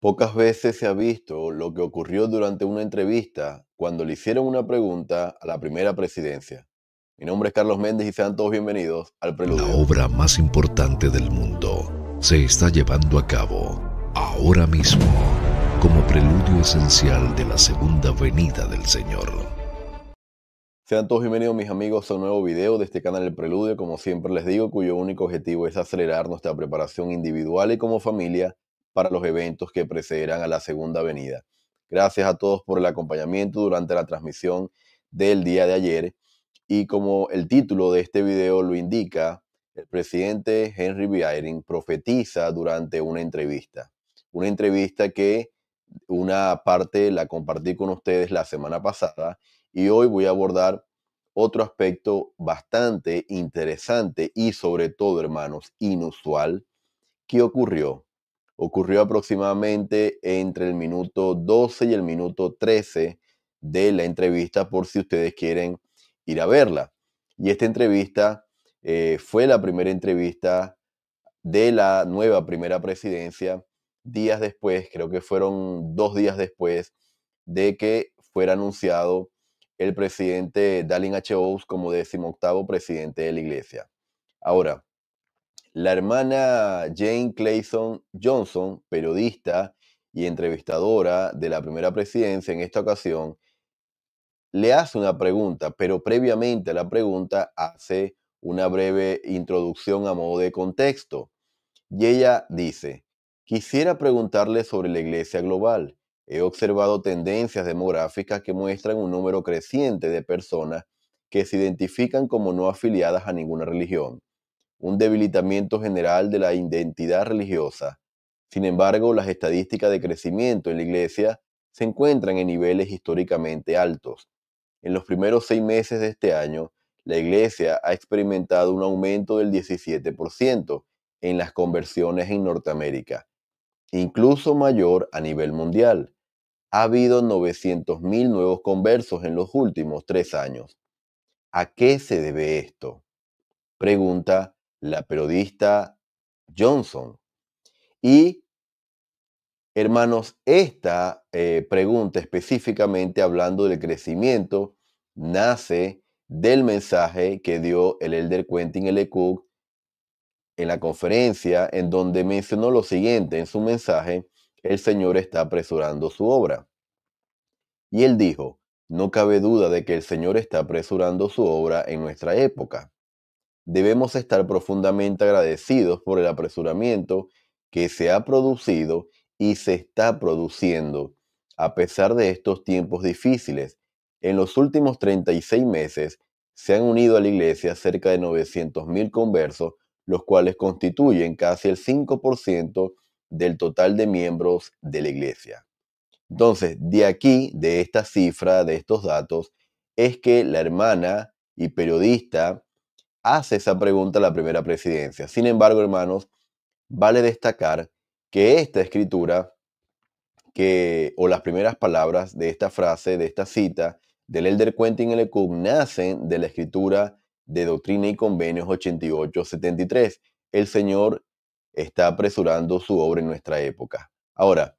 Pocas veces se ha visto lo que ocurrió durante una entrevista cuando le hicieron una pregunta a la primera presidencia. Mi nombre es Carlos Méndez y sean todos bienvenidos al La Preludio. obra más importante del mundo se está llevando a cabo ahora mismo como preludio esencial de la segunda venida del Señor. Sean todos bienvenidos mis amigos a un nuevo video de este canal El Preludio, como siempre les digo, cuyo único objetivo es acelerar nuestra preparación individual y como familia para los eventos que precederán a la segunda venida. Gracias a todos por el acompañamiento durante la transmisión del día de ayer. Y como el título de este video lo indica, el presidente Henry B. Eyring profetiza durante una entrevista. Una entrevista que una parte la compartí con ustedes la semana pasada y hoy voy a abordar otro aspecto bastante interesante y sobre todo, hermanos, inusual. ¿Qué ocurrió? Ocurrió aproximadamente entre el minuto 12 y el minuto 13 de la entrevista, por si ustedes quieren ir a verla. Y esta entrevista fue la primera entrevista de la nueva primera presidencia, días después, creo que fueron 2 días después de que fuera anunciado el presidente Dallin H. Oaks como 18º presidente de la iglesia. Ahora, la hermana Jane Clayton Johnson, periodista y entrevistadora de la primera presidencia en esta ocasión, le hace una pregunta, pero previamente a la pregunta hace una breve introducción a modo de contexto. Y ella dice, quisiera preguntarle sobre la iglesia global. He observado tendencias demográficas que muestran un número creciente de personas que se identifican como no afiliadas a ninguna religión, un debilitamiento general de la identidad religiosa. Sin embargo, las estadísticas de crecimiento en la iglesia se encuentran en niveles históricamente altos. En los primeros 6 meses de este año, la iglesia ha experimentado un aumento del 17% en las conversiones en Norteamérica, incluso mayor a nivel mundial. Ha habido 900,000 nuevos conversos en los últimos 3 años. ¿A qué se debe esto? Pregunta la periodista Johnson. Y, hermanos, esta pregunta específicamente hablando del crecimiento nace del mensaje que dio el elder Quentin L. Cook en la conferencia, en donde mencionó lo siguiente en su mensaje: el Señor está apresurando su obra. Y él dijo, no cabe duda de que el Señor está apresurando su obra en nuestra época. Debemos estar profundamente agradecidos por el apresuramiento que se ha producido y se está produciendo a pesar de estos tiempos difíciles. En los últimos 36 meses se han unido a la iglesia cerca de 900,000 conversos, los cuales constituyen casi el 5% del total de miembros de la iglesia. Entonces, de aquí, de esta cifra, de estos datos, es que la hermana y periodista hace esa pregunta a la primera presidencia. Sin embargo, hermanos, vale destacar que esta escritura, o las primeras palabras de esta frase, de esta cita, del elder Quentin L. Cook, nacen de la escritura de Doctrina y Convenios 88-73. El Señor está apresurando su obra en nuestra época. Ahora,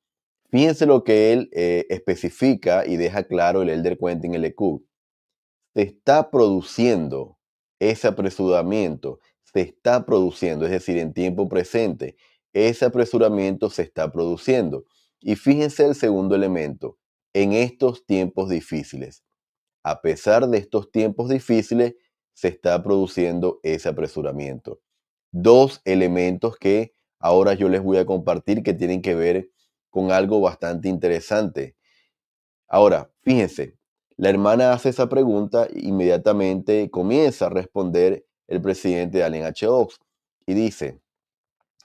fíjense lo que él especifica y deja claro el elder Quentin L. Cook. Se está produciendo ese apresuramiento, se está produciendo, es decir, en tiempo presente, ese apresuramiento se está produciendo. Y fíjense el segundo elemento, en estos tiempos difíciles. A pesar de estos tiempos difíciles, se está produciendo ese apresuramiento. Dos elementos que ahora yo les voy a compartir que tienen que ver con algo bastante interesante. Ahora, fíjense, la hermana hace esa pregunta e inmediatamente comienza a responder el presidente Dallin H. Oaks y dice,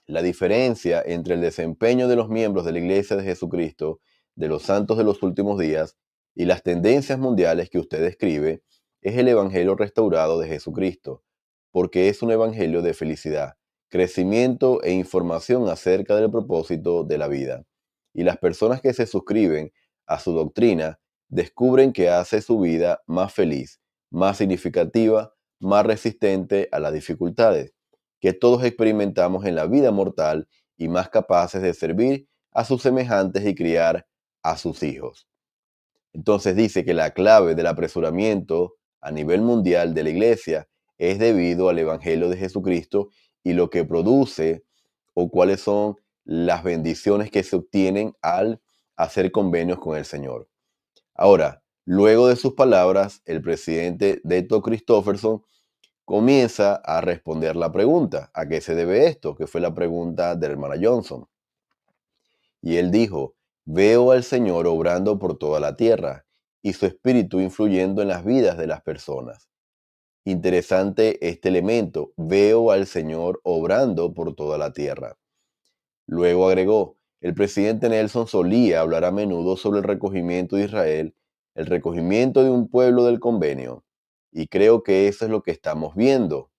la diferencia entre el desempeño de los miembros de la Iglesia de Jesucristo, de los santos de los últimos días, y las tendencias mundiales que usted describe, es el Evangelio restaurado de Jesucristo, porque es un evangelio de felicidad, crecimiento e información acerca del propósito de la vida. Y las personas que se suscriben a su doctrina descubren que hace su vida más feliz, más significativa, más resistente a las dificultades que todos experimentamos en la vida mortal y más capaces de servir a sus semejantes y criar a sus hijos. Entonces dice que la clave del apresuramiento a nivel mundial de la iglesia es debido al Evangelio de Jesucristo y lo que produce o cuáles son las bendiciones que se obtienen al hacer convenios con el Señor. Ahora, luego de sus palabras, el presidente Deitor Christofferson comienza a responder la pregunta: ¿a qué se debe esto? Que fue la pregunta de la hermana Johnson. Y él dijo: veo al Señor obrando por toda la tierra y su espíritu influyendo en las vidas de las personas. Interesante este elemento: veo al Señor obrando por toda la tierra. Luego agregó: el presidente Nelson solía hablar a menudo sobre el recogimiento de Israel, el recogimiento de un pueblo del convenio, y creo que eso es lo que estamos viendo.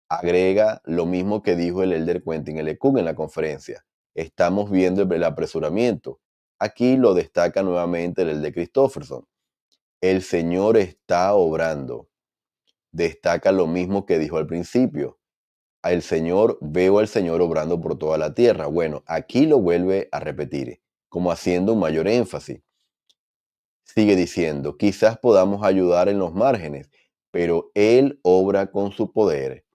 Agrega lo mismo que dijo el elder Quentin L. Cook en la conferencia: estamos viendo el apresuramiento. Aquí lo destaca nuevamente el elder Christofferson: el Señor está obrando. Destaca lo mismo que dijo al principio: veo al Señor obrando por toda la tierra. Bueno, aquí lo vuelve a repetir, como haciendo un mayor énfasis. Sigue diciendo: quizás podamos ayudar en los márgenes, pero Él obra con su poder.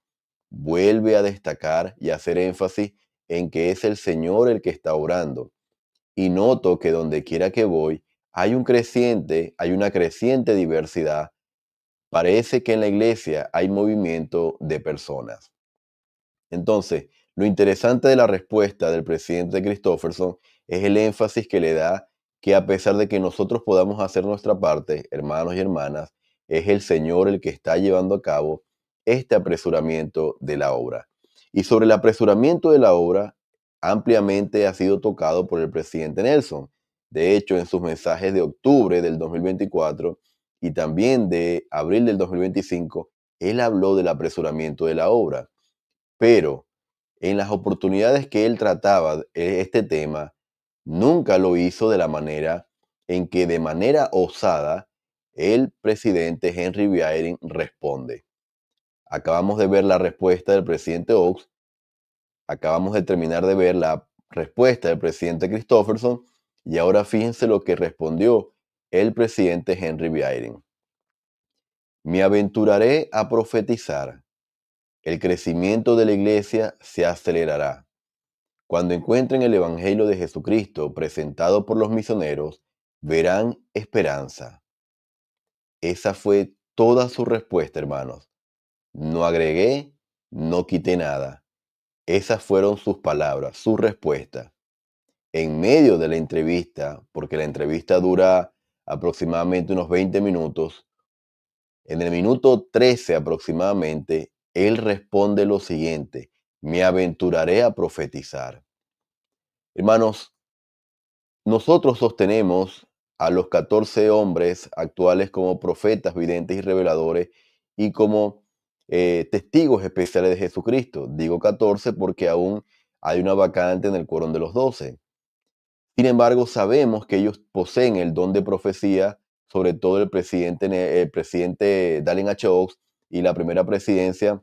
Vuelve a destacar y hacer énfasis en que es el Señor el que está obrando. Y noto que donde quiera que voy, hay una creciente diversidad. Parece que en la iglesia hay movimiento de personas. Entonces, lo interesante de la respuesta del presidente Christofferson es el énfasis que le da que, a pesar de que nosotros podamos hacer nuestra parte, hermanos y hermanas, es el Señor el que está llevando a cabo este apresuramiento de la obra. Y sobre el apresuramiento de la obra, ampliamente ha sido tocado por el presidente Nelson. De hecho, en sus mensajes de octubre del 2024 y también de abril del 2025, él habló del apresuramiento de la obra. Pero en las oportunidades que él trataba este tema, nunca lo hizo de la manera en que, de manera osada, el presidente Henry B. Eyring responde. Acabamos de ver la respuesta del presidente Oaks, acabamos de terminar de ver la respuesta del presidente Christofferson, y ahora fíjense lo que respondió el presidente Henry B. Eyring. Me aventuraré a profetizar. El crecimiento de la iglesia se acelerará. Cuando encuentren el Evangelio de Jesucristo presentado por los misioneros, verán esperanza. Esa fue toda su respuesta, hermanos. No agregué, no quité nada. Esas fueron sus palabras, su respuesta. En medio de la entrevista, porque la entrevista dura aproximadamente unos 20 minutos, en el minuto 13 aproximadamente, él responde lo siguiente: me aventuraré a profetizar. Hermanos, nosotros sostenemos a los 14 hombres actuales como profetas, videntes y reveladores, y como testigos especiales de Jesucristo. Digo 14 porque aún hay una vacante en el quórum de los 12. Sin embargo, sabemos que ellos poseen el don de profecía, sobre todo el presidente Dallin H. Oaks y la primera presidencia,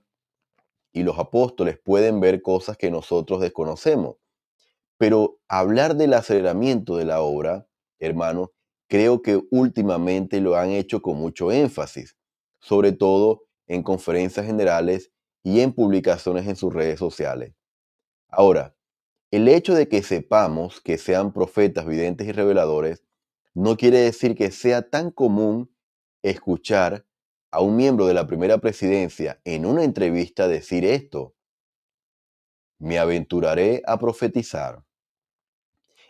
y los apóstoles pueden ver cosas que nosotros desconocemos. Pero hablar del aceleramiento de la obra, hermanos, creo que últimamente lo han hecho con mucho énfasis, sobre todo en conferencias generales y en publicaciones en sus redes sociales. Ahora, el hecho de que sepamos que sean profetas, videntes y reveladores no quiere decir que sea tan común escuchar a un miembro de la primera presidencia en una entrevista decir esto: me aventuraré a profetizar.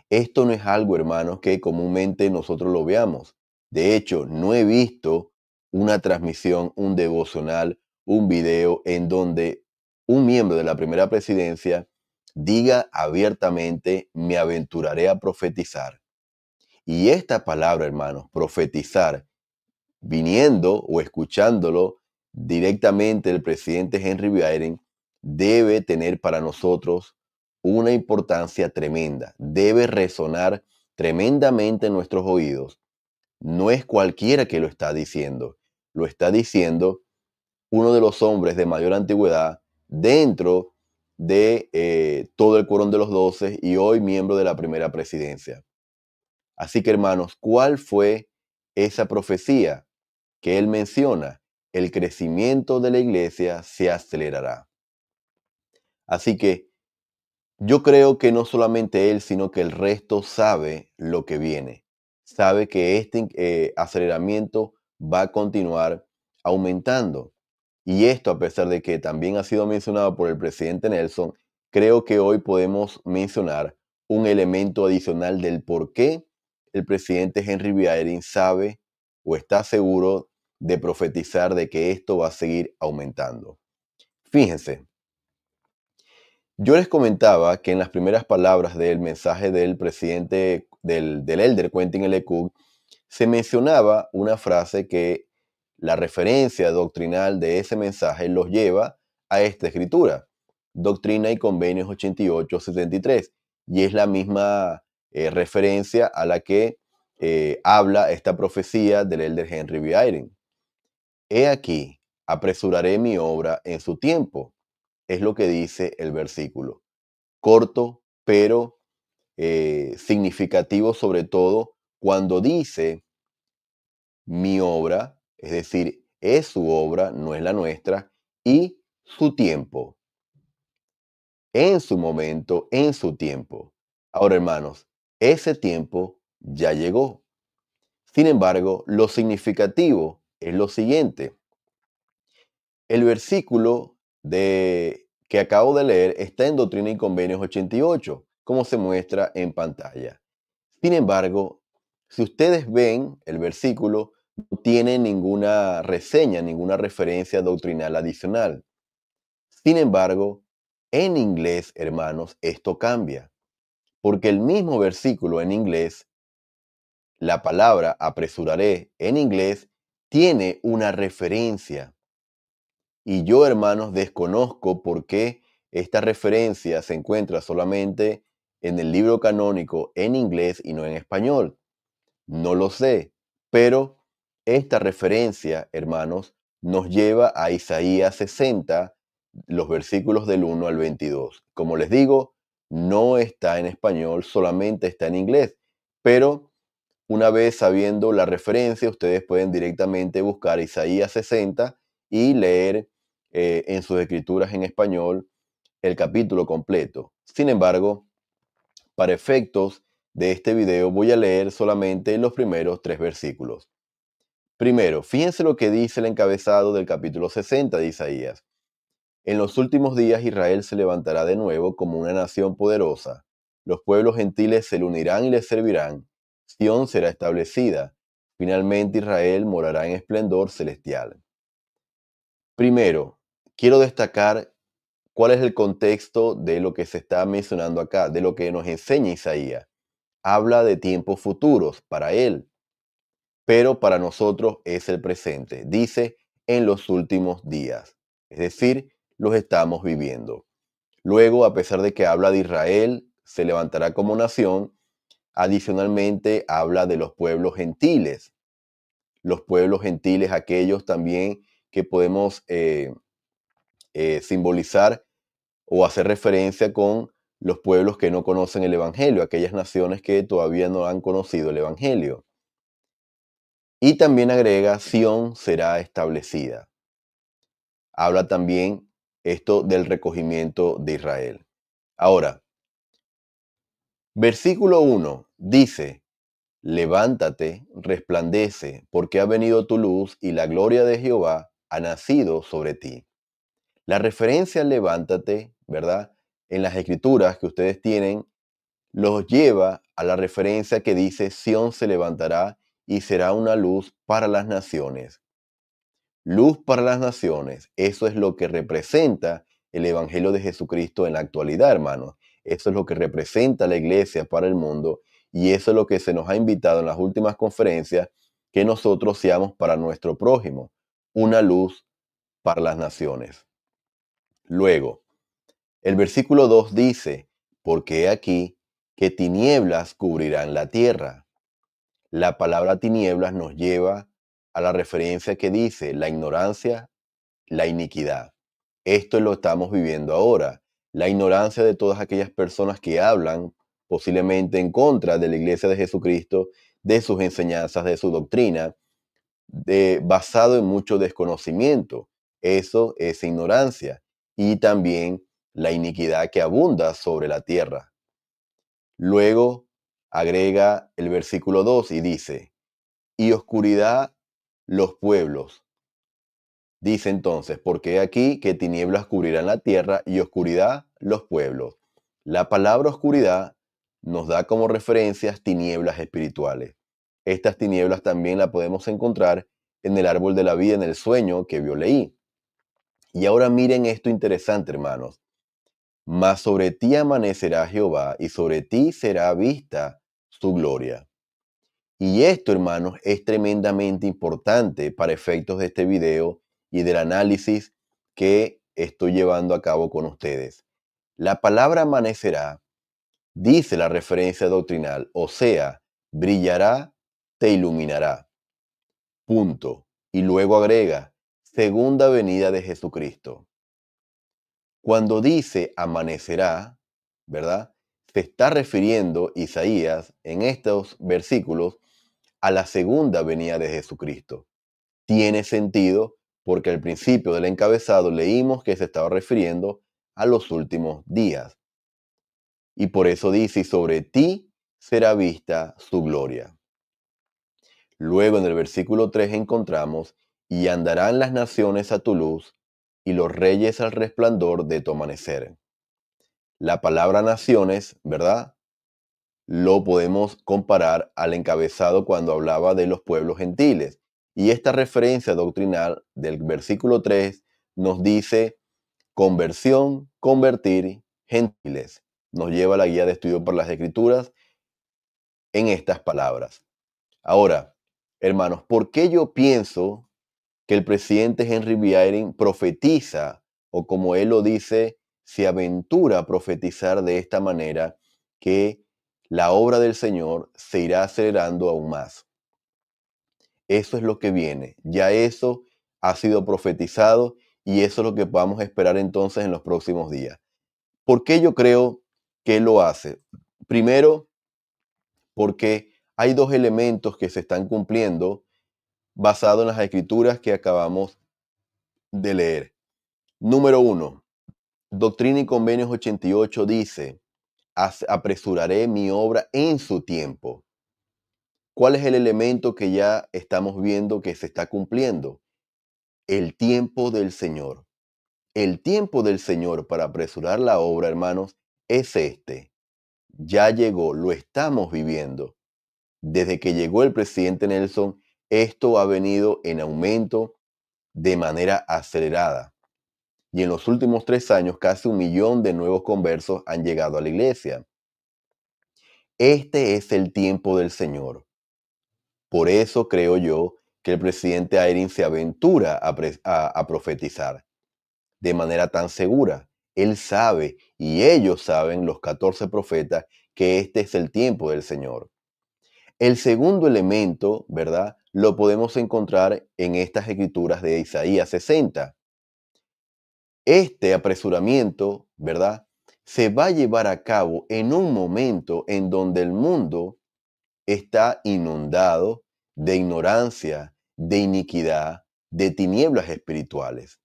Esto no es algo, hermanos, que comúnmente nosotros lo veamos. De hecho, no he visto una transmisión, un devocional, un video en donde un miembro de la primera presidencia diga abiertamente: me aventuraré a profetizar. Y esta palabra, hermanos, profetizar, viniendo o escuchándolo directamente del presidente Henry B. Eyring, debe tener para nosotros una importancia tremenda. Debe resonar tremendamente en nuestros oídos. No es cualquiera que lo está diciendo. Lo está diciendo uno de los hombres de mayor antigüedad dentro de todo el quórum de los 12 y hoy miembro de la primera presidencia. Así que, hermanos, ¿cuál fue esa profecía que él menciona? El crecimiento de la iglesia se acelerará. Así que yo creo que no solamente él, sino que el resto sabe lo que viene. Sabe que este aceleramiento va a continuar aumentando. Y esto, a pesar de que también ha sido mencionado por el presidente Nelson, creo que hoy podemos mencionar un elemento adicional del por qué el presidente Henry B. Eyring sabe o está seguro de profetizar de que esto va a seguir aumentando. Fíjense, yo les comentaba que en las primeras palabras del mensaje del presidente del elder Quentin L. Cook se mencionaba una frase que la referencia doctrinal de ese mensaje los lleva a esta escritura, Doctrina y Convenios 88-73, y es la misma referencia a la que habla esta profecía del elder Henry B. Eyring. He aquí, apresuraré mi obra en su tiempo, es lo que dice el versículo. Corto, pero significativo sobre todo cuando dice mi obra, es decir, es su obra, no es la nuestra, y su tiempo, en su momento, en su tiempo. Ahora, hermanos, ese tiempo ya llegó. Sin embargo, lo significativo es lo siguiente. El versículo que acabo de leer está en Doctrina y Convenios 88, como se muestra en pantalla. Sin embargo, si ustedes ven el versículo, no tiene ninguna reseña, ninguna referencia doctrinal adicional. Sin embargo, en inglés, hermanos, esto cambia, porque el mismo versículo en inglés, la palabra apresuraré en inglés, tiene una referencia. Y yo, hermanos, desconozco por qué esta referencia se encuentra solamente en el libro canónico en inglés y no en español. No lo sé, pero esta referencia, hermanos, nos lleva a Isaías 60, los versículos del 1 al 22. Como les digo, no está en español, solamente está en inglés, pero una vez sabiendo la referencia, ustedes pueden directamente buscar Isaías 60 y leer en sus escrituras en español el capítulo completo. Sin embargo, para efectos de este video voy a leer solamente los primeros 3 versículos. Primero, fíjense lo que dice el encabezado del capítulo 60 de Isaías. En los últimos días Israel se levantará de nuevo como una nación poderosa. Los pueblos gentiles se le unirán y le servirán. Sión será establecida. Finalmente Israel morará en esplendor celestial. Primero, quiero destacar cuál es el contexto de lo que se está mencionando acá, de lo que nos enseña Isaías. Habla de tiempos futuros para él, pero para nosotros es el presente. Dice en los últimos días, es decir, los estamos viviendo. Luego, a pesar de que habla de Israel, se levantará como nación, adicionalmente habla de los pueblos gentiles. Los pueblos gentiles, aquellos también que podemos simbolizar o hacer referencia con los pueblos que no conocen el Evangelio, aquellas naciones que todavía no han conocido el Evangelio. Y también agrega, Sión será establecida. Habla también esto del recogimiento de Israel. Ahora, versículo 1 dice, levántate, resplandece, porque ha venido tu luz y la gloria de Jehová ha nacido sobre ti. La referencia al levántate, ¿verdad? En las escrituras que ustedes tienen, los lleva a la referencia que dice, Sión se levantará y será una luz para las naciones. Luz para las naciones, eso es lo que representa el Evangelio de Jesucristo en la actualidad, hermanos. Eso es lo que representa la iglesia para el mundo y eso es lo que se nos ha invitado en las últimas conferencias, que nosotros seamos para nuestro prójimo, una luz para las naciones. Luego, el versículo 2 dice, porque he aquí que tinieblas cubrirán la tierra. La palabra tinieblas nos lleva a la referencia que dice la ignorancia, la iniquidad. Esto lo estamos viviendo ahora. La ignorancia de todas aquellas personas que hablan posiblemente en contra de la iglesia de Jesucristo, de sus enseñanzas, de su doctrina, basado en mucho desconocimiento. Eso es ignorancia. Y también la iniquidad que abunda sobre la tierra. Luego agrega el versículo 2 y dice, y oscuridad los pueblos. Dice entonces, porque aquí que tinieblas cubrirán la tierra y oscuridad los pueblos. La palabra oscuridad nos da como referencias tinieblas espirituales. Estas tinieblas también las podemos encontrar en el árbol de la vida, en el sueño que yo leí. Y ahora miren esto interesante, hermanos. Mas sobre ti amanecerá Jehová y sobre ti será vista su gloria. Y esto, hermanos, es tremendamente importante para efectos de este video y del análisis que estoy llevando a cabo con ustedes. La palabra amanecerá dice la referencia doctrinal, o sea, brillará, te iluminará. Punto. Y luego agrega, segunda venida de Jesucristo. Cuando dice amanecerá, ¿verdad? Se está refiriendo Isaías en estos versículos a la segunda venida de Jesucristo. Tiene sentido porque al principio del encabezado leímos que se estaba refiriendo a los últimos días. Y por eso dice, y sobre ti será vista su gloria. Luego en el versículo 3 encontramos, y andarán las naciones a tu luz, y los reyes al resplandor de tu amanecer. La palabra naciones, ¿verdad? Lo podemos comparar al encabezado cuando hablaba de los pueblos gentiles. Y esta referencia doctrinal del versículo 3 nos dice conversión, convertir, gentiles. Nos lleva a la guía de estudio por las escrituras en estas palabras. Ahora, hermanos, ¿por qué yo pienso que el presidente Henry B. Eyring profetiza, o como él lo dice, se aventura a profetizar de esta manera, que la obra del Señor se irá acelerando aún más? Eso es lo que viene. Ya eso ha sido profetizado y eso es lo que vamos a esperar entonces en los próximos días. ¿Por qué yo creo que él lo hace? Primero, porque hay dos elementos que se están cumpliendo basado en las escrituras que acabamos de leer. Número 1, Doctrina y Convenios 88 dice, apresuraré mi obra en su tiempo. ¿Cuál es el elemento que ya estamos viendo que se está cumpliendo? El tiempo del Señor. El tiempo del Señor para apresurar la obra, hermanos, es este. Ya llegó, lo estamos viviendo. Desde que llegó el presidente Nelson, esto ha venido en aumento de manera acelerada. Y en los últimos 3 años, casi 1 millón de nuevos conversos han llegado a la iglesia. Este es el tiempo del Señor. Por eso creo yo que el presidente Eyring se aventura a profetizar de manera tan segura. Él sabe, y ellos saben, los 14 profetas, que este es el tiempo del Señor. El segundo elemento, ¿verdad?, lo podemos encontrar en estas escrituras de Isaías 60. Este apresuramiento, ¿verdad?, se va a llevar a cabo en un momento en donde el mundo está inundado de ignorancia, de iniquidad, de tinieblas espirituales.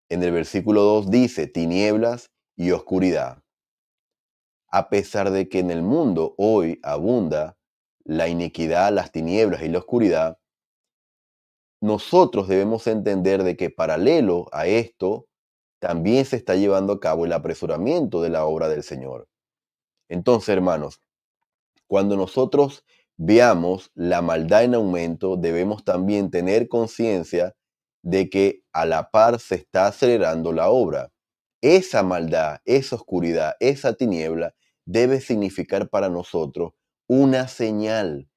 En el versículo 2 dice tinieblas y oscuridad. A pesar de que en el mundo hoy abunda la iniquidad, las tinieblas y la oscuridad, nosotros debemos entender de que paralelo a esto también se está llevando a cabo el apresuramiento de la obra del Señor. Entonces, hermanos, cuando nosotros veamos la maldad en aumento, debemos también tener conciencia de que a la par se está acelerando la obra. Esa maldad, esa oscuridad, esa tiniebla debe significar para nosotros una señal,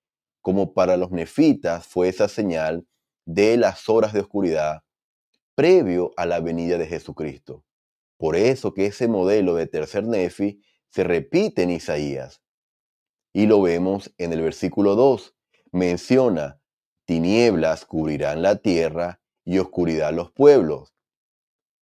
como para los nefitas fue esa señal de las horas de oscuridad previo a la venida de Jesucristo. Por eso que ese modelo de tercer nefi se repite en Isaías. Y lo vemos en el versículo 2. Menciona, tinieblas cubrirán la tierra y oscuridad los pueblos.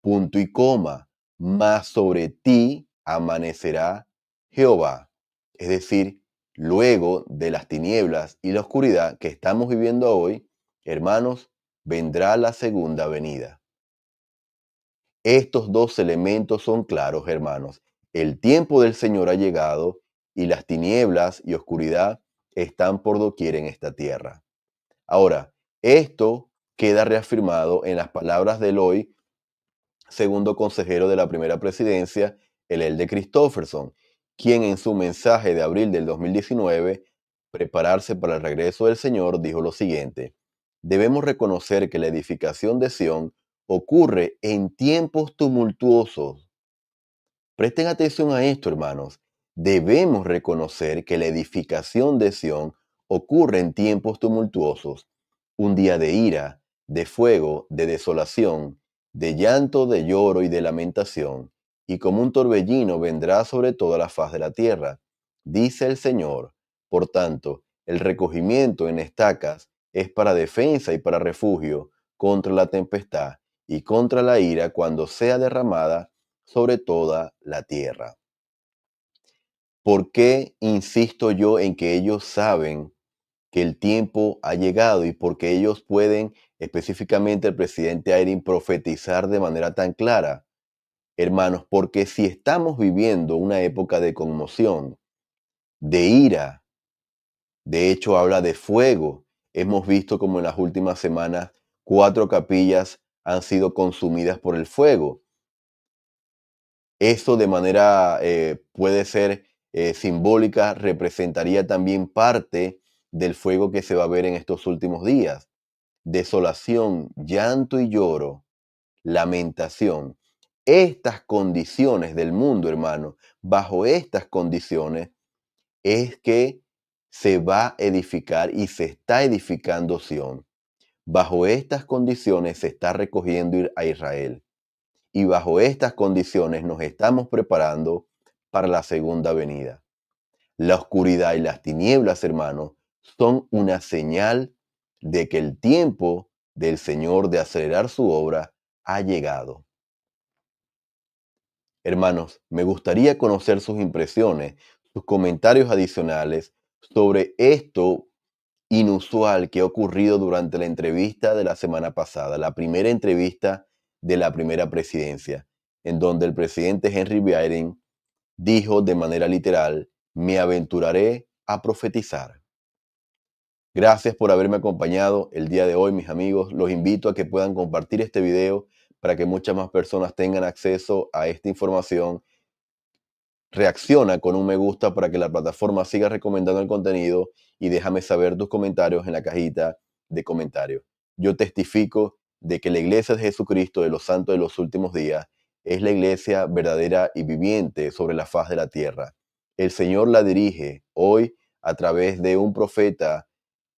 Punto y coma. mas sobre ti amanecerá Jehová. Es decir, luego de las tinieblas y la oscuridad que estamos viviendo hoy, hermanos, vendrá la segunda venida. Estos dos elementos son claros, hermanos. El tiempo del Señor ha llegado y las tinieblas y oscuridad están por doquier en esta tierra. Ahora, esto queda reafirmado en las palabras del hoy segundo consejero de la primera presidencia, el Elder Christofferson, quien en su mensaje de abril del 2019, Prepararse para el regreso del Señor, dijo lo siguiente: debemos reconocer que la edificación de Sión ocurre en tiempos tumultuosos. Presten atención a esto, hermanos. Debemos reconocer que la edificación de Sión ocurre en tiempos tumultuosos, un día de ira, de fuego, de desolación, de llanto, de lloro y de lamentación, y como un torbellino vendrá sobre toda la faz de la tierra, dice el Señor. Por tanto, el recogimiento en estacas es para defensa y para refugio contra la tempestad y contra la ira cuando sea derramada sobre toda la tierra. ¿Por qué insisto yo en que ellos saben que el tiempo ha llegado y porque ellos pueden, específicamente el presidente Ayrin, profetizar de manera tan clara? Hermanos, porque si estamos viviendo una época de conmoción, de ira, de hecho habla de fuego, hemos visto como en las últimas semanas 4 capillas han sido consumidas por el fuego. Eso de manera puede ser simbólica, representaría también parte del fuego que se va a ver en estos últimos días. Desolación, llanto y lloro, lamentación. Estas condiciones del mundo, hermano, bajo estas condiciones es que se va a edificar y se está edificando Sión. Bajo estas condiciones se está recogiendo a Israel. Y bajo estas condiciones nos estamos preparando para la segunda venida. La oscuridad y las tinieblas, hermanos, son una señal de que el tiempo del Señor de acelerar su obra ha llegado. Hermanos, me gustaría conocer sus impresiones, sus comentarios adicionales sobre esto inusual que ha ocurrido durante la entrevista de la semana pasada, la primera entrevista de la primera presidencia, en donde el presidente Henry B. Ayrin dijo de manera literal: me aventuraré a profetizar. Gracias por haberme acompañado el día de hoy, mis amigos. Los invito a que puedan compartir este video para que muchas más personas tengan acceso a esta información. Reacciona con un me gusta para que la plataforma siga recomendando el contenido y déjame saber tus comentarios en la cajita de comentarios. Yo testifico de que la Iglesia de Jesucristo de los Santos de los Últimos Días es la iglesia verdadera y viviente sobre la faz de la tierra. El Señor la dirige hoy a través de un profeta,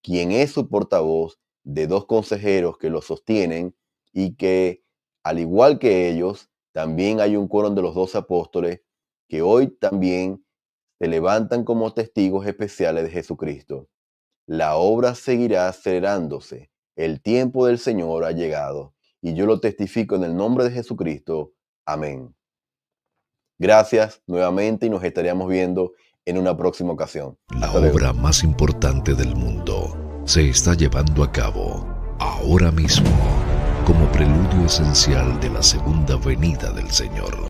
quien es su portavoz, de 2 consejeros que lo sostienen y que, al igual que ellos, también hay un coro de los 12 apóstoles que hoy también se levantan como testigos especiales de Jesucristo. La obra seguirá acelerándose. El tiempo del Señor ha llegado y yo lo testifico en el nombre de Jesucristo. Amén. Gracias nuevamente y nos estaríamos viendo en una próxima ocasión. La obra más importante del mundo se está llevando a cabo ahora mismo como preludio esencial de la segunda venida del Señor.